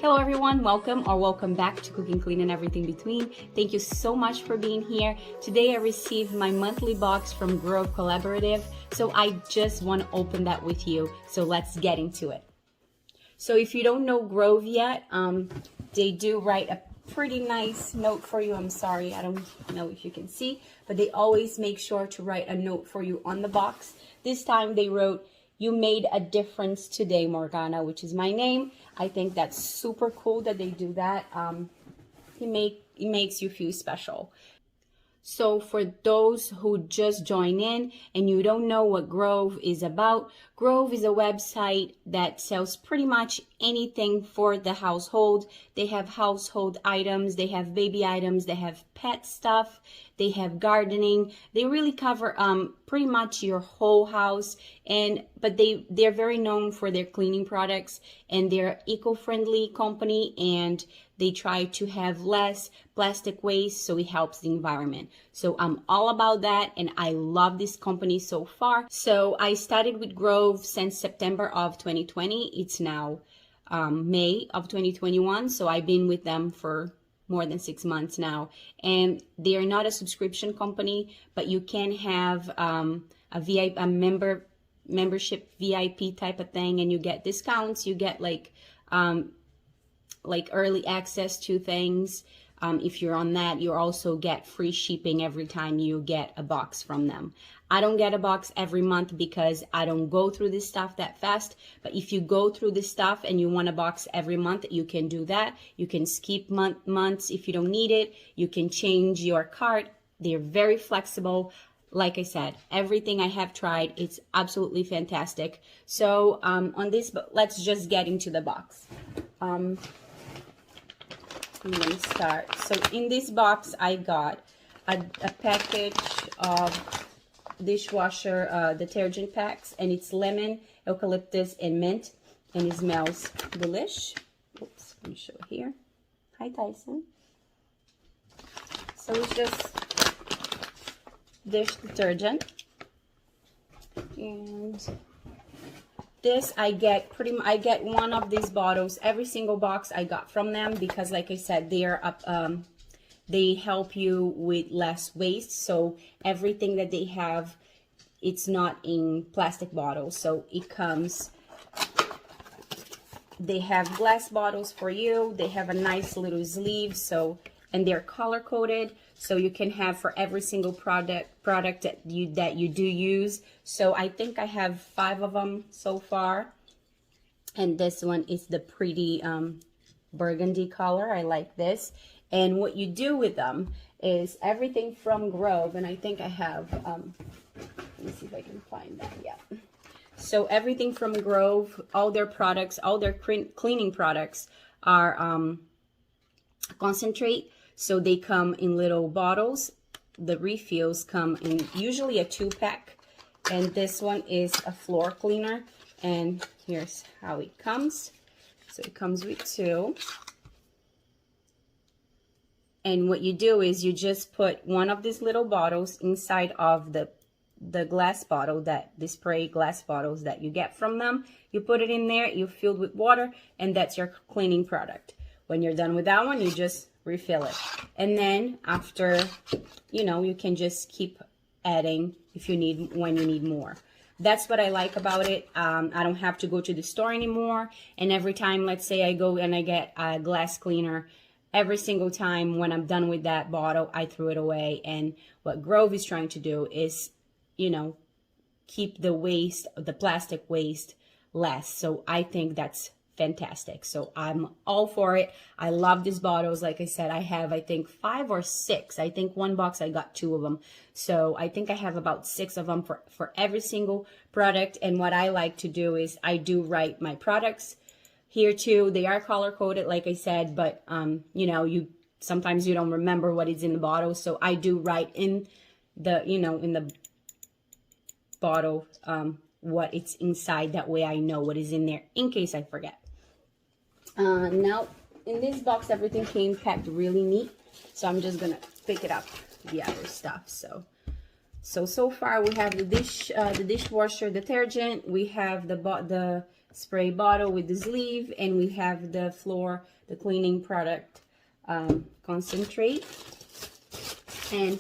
Hello everyone, welcome back to Cooking Clean and Everything Between. Thank you so much for being here. Today I received my monthly box from Grove Collaborative, so I just want to open that with you. So let's get into it. So if you don't know Grove yet, they do write a pretty nice note for you. I'm sorry, I don't know if you can see, but they always make sure to write a note for you on the box. This time they wrote, "You made a difference today, Morgana," which is my name. I think that's super cool that they do that. It makes you feel special. So for those who just join in and you don't know what Grove is about, Grove is a website that sells pretty much anything for the household. They have household items, they have baby items, they have pet stuff, they have gardening. They really cover pretty much your whole house, but they're very known for their cleaning products, and they're eco-friendly company, and they try to have less plastic waste, so it helps the environment. So I'm all about that, and I love this company so far. So I started with Grove since September of 2020. It's now May of 2021, so I've been with them for more than 6 months now. And they are not a subscription company, but you can have a membership VIP type of thing, and you get discounts. You get like early access to things. If you're on that, you also get free shipping every time you get a box from them. I don't get a box every month because I don't go through this stuff that fast. But if you go through this stuff and you want a box every month, you can do that. You can skip months if you don't need it. You can change your cart. They're very flexible. Like I said, everything I have tried, it's absolutely fantastic. So on this, let's just get into the box. I'm going to start. So in this box, I got a package of dishwasher detergent packs, and it's lemon, eucalyptus, and mint, and it smells delish. Oops, let me show it here. Hi, Tyson. So it's just dish detergent, and this I get one of these bottles every single box I got from them, because like I said, they are up they help you with less waste. So everything that they have, it's not in plastic bottles. So it comes, they have glass bottles for you. They have a nice little sleeve, so, and they're color coded, so you can have for every single product that you do use. So I think I have 5 of them so far, and this one is the pretty burgundy color. I like this. And what you do with them is everything from Grove, and I think I have let me see if I can find that. Yeah, so everything from Grove, all their products, all their cleaning products are concentrate. So they come in little bottles. The refills come in usually a 2-pack, and this one is a floor cleaner, and here's how it comes. So it comes with 2, and what you do is you just put one of these little bottles inside of the glass bottle, the spray glass bottles that you get from them. You put it in there, you fill it with water, and that's your cleaning product. When you're done with that one, you just refill it, and then after, you can just keep adding when you need more. That's what I like about it. I don't have to go to the store anymore, and every time, let's say I go and I get a glass cleaner, every single time when I'm done with that bottle, I throw it away. And what Grove is trying to do is, keep the plastic waste less. So I think that's fantastic. So I'm all for it. I love these bottles. Like I said, I have, I think 5 or 6. I think one box I got 2 of them. So I think I have about 6 of them for every single product. And what I like to do is I do write my products here too. They are color coded, like I said, but sometimes you don't remember what is in the bottle. So I do write in the, in the bottle what it's inside. That way I know what is in there in case I forget. Now in this box, everything came packed really neat, so I'm just gonna pick it up, the other stuff. So far we have the dishwasher detergent, we have the spray bottle with the sleeve, and we have the the cleaning product concentrate. And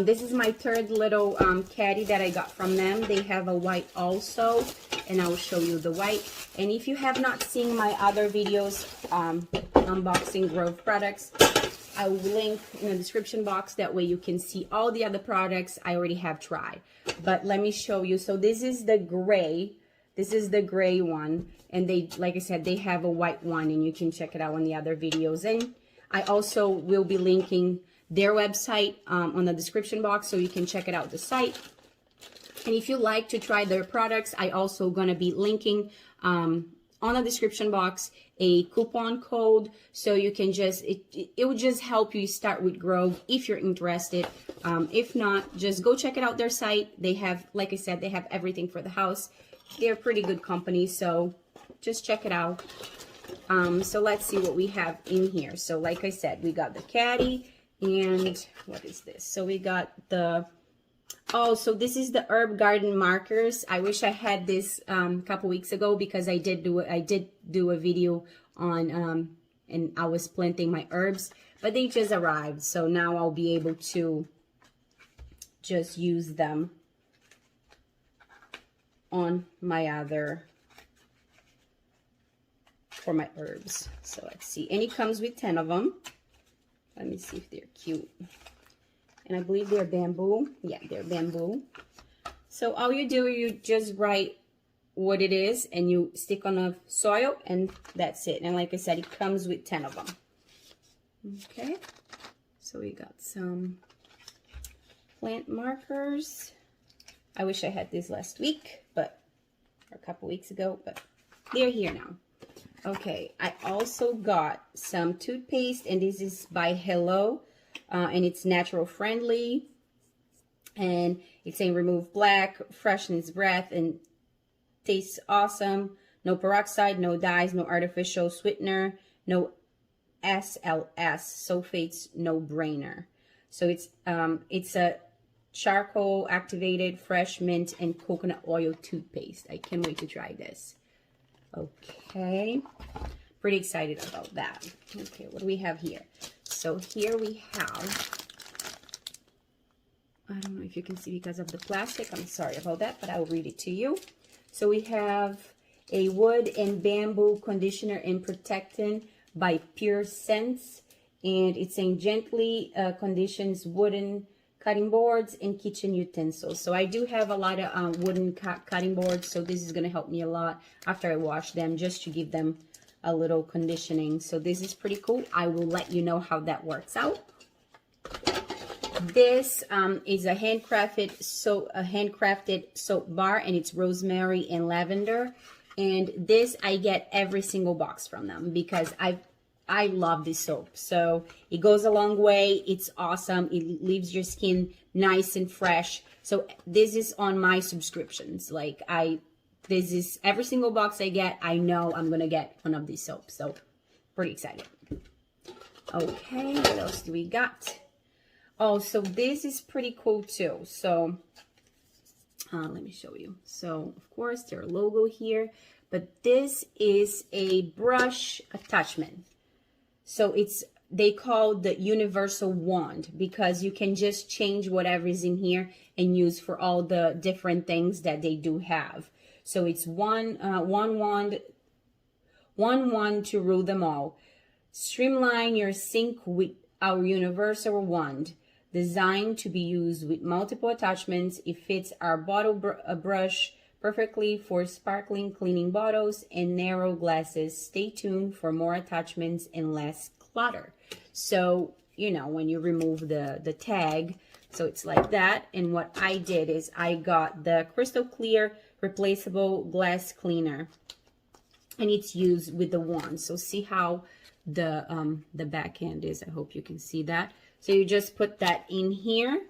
this is my third little caddy that I got from them. They have a white also, and I will show you the white. And if you have not seen my other videos unboxing Grove products, I will link in the description box. That way you can see all the other products I already have tried. But let me show you. So this is the gray. This is the gray one. And they, like I said, they have a white one, and you can check it out on the other videos. And I also will be linking their website on the description box, so you can check it out, the site. And if you like to try their products, I also gonna be linking on the description box a coupon code, so you can just, it will just help you start with Grove if you're interested. If not, just go check it out, their site. They have, like I said, they have everything for the house. They're a pretty good company, so just check it out. So let's see what we have in here. So like I said, we got the caddy, and what is this? So we got the, oh, so this is the herb garden markers. I wish I had this a couple weeks ago, because I did do a video on and I was planting my herbs, but they just arrived, so now I'll be able to just use them on my other, for my herbs. So let's see, and it comes with 10 of them. Let me see if they're cute. And I believe they're bamboo. Yeah, they're bamboo. So all you do, you just write what it is, and you stick on the soil, and that's it. And like I said, it comes with 10 of them. Okay. So we got some plant markers. I wish I had this last week, or a couple weeks ago, but they're here now. Okay, I also got some toothpaste, and this is by Hello, and it's natural friendly, and it's saying remove plaque, freshens breath, and tastes awesome. No peroxide, no dyes, no artificial sweetener, no SLS, sulfates, no brainer. So it's a charcoal activated fresh mint and coconut oil toothpaste. I can't wait to try this. Okay, pretty excited about that. Okay, what do we have here? So here we have, I don't know if you can see because of the plastic, I'm sorry about that, but I will read it to you. So we have a wood and bamboo conditioner and protectant by Pure Sense, and it's saying gently conditions wooden cutting boards and kitchen utensils. So I do have a lot of wooden cutting boards, so this is going to help me a lot after I wash them, just to give them a little conditioning. So this is pretty cool. I will let you know how that works out. This is a handcrafted soap bar, and it's rosemary and lavender. And this I get every single box from them, because I love this soap. So it goes a long way. It's awesome. It leaves your skin nice and fresh. So this is on my subscriptions. Like this is every single box I get, I know I'm going to get one of these soaps. So pretty excited. Okay, what else do we got? Oh, so this is pretty cool too. So let me show you. So of course their logo here, but this is a brush attachment. So they call the universal wand, because you can just change whatever is in here and use for all the different things that they do have. So it's one wand to rule them all. Streamline your sink with our universal wand, designed to be used with multiple attachments. It fits our bottle brush perfectly for sparkling cleaning bottles and narrow glasses. Stay tuned for more attachments and less clutter. So, you know, when you remove the tag, so it's like that. And what I did is I got the crystal clear replaceable glass cleaner, and it's used with the wand. So see how the back end is. I hope you can see that. So you just put that in here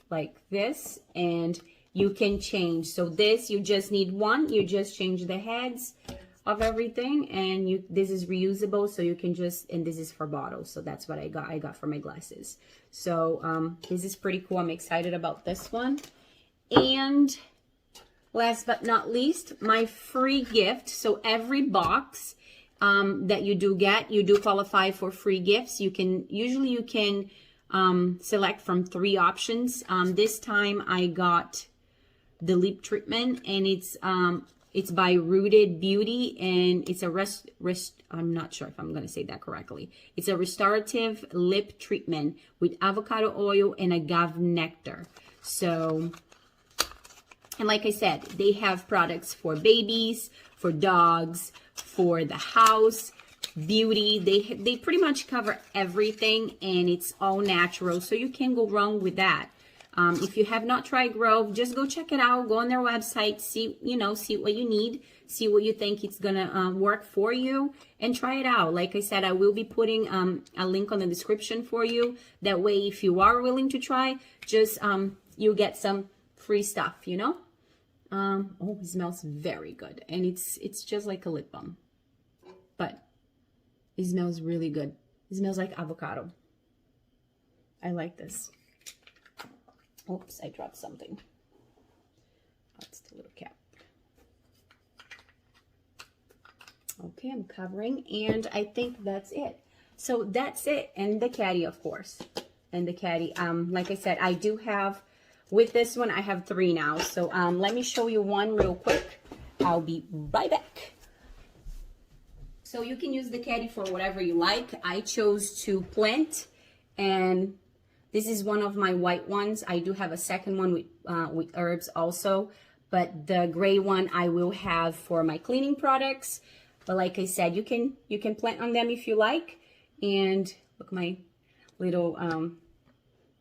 like this, and you can change. So this, you just need one. You just change the heads of everything, and this is reusable, so you can just, and this is for bottles. So that's what I got for my glasses. So this is pretty cool. I'm excited about this one. And last but not least, my free gift. So every box that you do get, you do qualify for free gifts. You can select from 3 options. This time I got the lip treatment, and it's by Rooted Beauty, and it's a I'm not sure if I'm going to say that correctly. It's a restorative lip treatment with avocado oil and agave nectar. So, and like I said, they have products for babies, for dogs, for the house, beauty. They pretty much cover everything, and it's all natural, so you can't go wrong with that. If you have not tried Grove, just go check it out. Go on their website, see what you need, see what you think it's gonna work for you, and try it out. Like I said, I will be putting a link on the description for you. That way, if you are willing to try, just you'll get some free stuff, you know. Oh, it smells very good, and it's just like a lip balm, but it smells really good. It smells like avocado. I like this. Oops, I dropped something. That's the little cap. Okay, I'm covering, and I think that's it. So that's it, and the caddy, of course. And the caddy, like I said, I do have, with this one, I have 3 now. So let me show you one real quick. I'll be right back. So you can use the caddy for whatever you like. I chose to plant, and this is one of my white ones. I do have a second one with herbs also, but the gray one I will have for my cleaning products. But like I said, you can plant on them if you like. And look, my little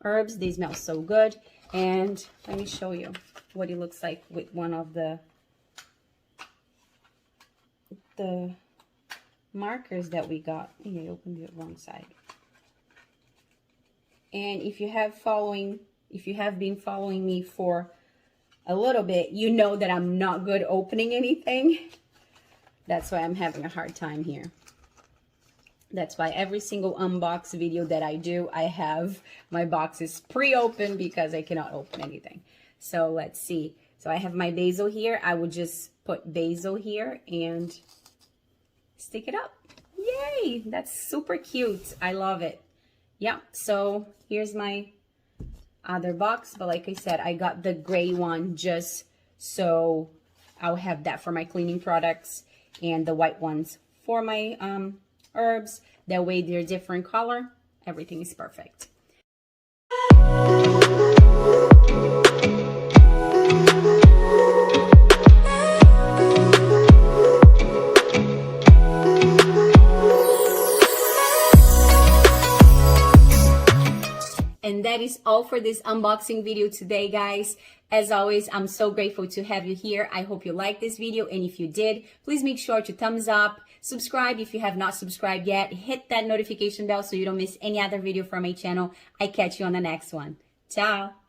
herbs, they smell so good. And let me show you what it looks like with one of the markers that we got. I opened the wrong side. And if you have been following me for a little bit, you know that I'm not good opening anything. That's why I'm having a hard time here. That's why every single unbox video that I do, I have my boxes pre-opened because I cannot open anything. So let's see. So I have my basil here. I would just put basil here and stick it up. Yay! That's super cute. I love it. Yeah, so here's my other box, but like I said, I got the gray one just so I'll have that for my cleaning products, and the white ones for my herbs. That way they're different color. Everything is perfect. And that is all for this unboxing video today, guys. As always, I'm so grateful to have you here. I hope you liked this video, and if you did, please make sure to thumbs up, subscribe if you have not subscribed yet, hit that notification bell so you don't miss any other video from my channel. I catch you on the next one. Ciao!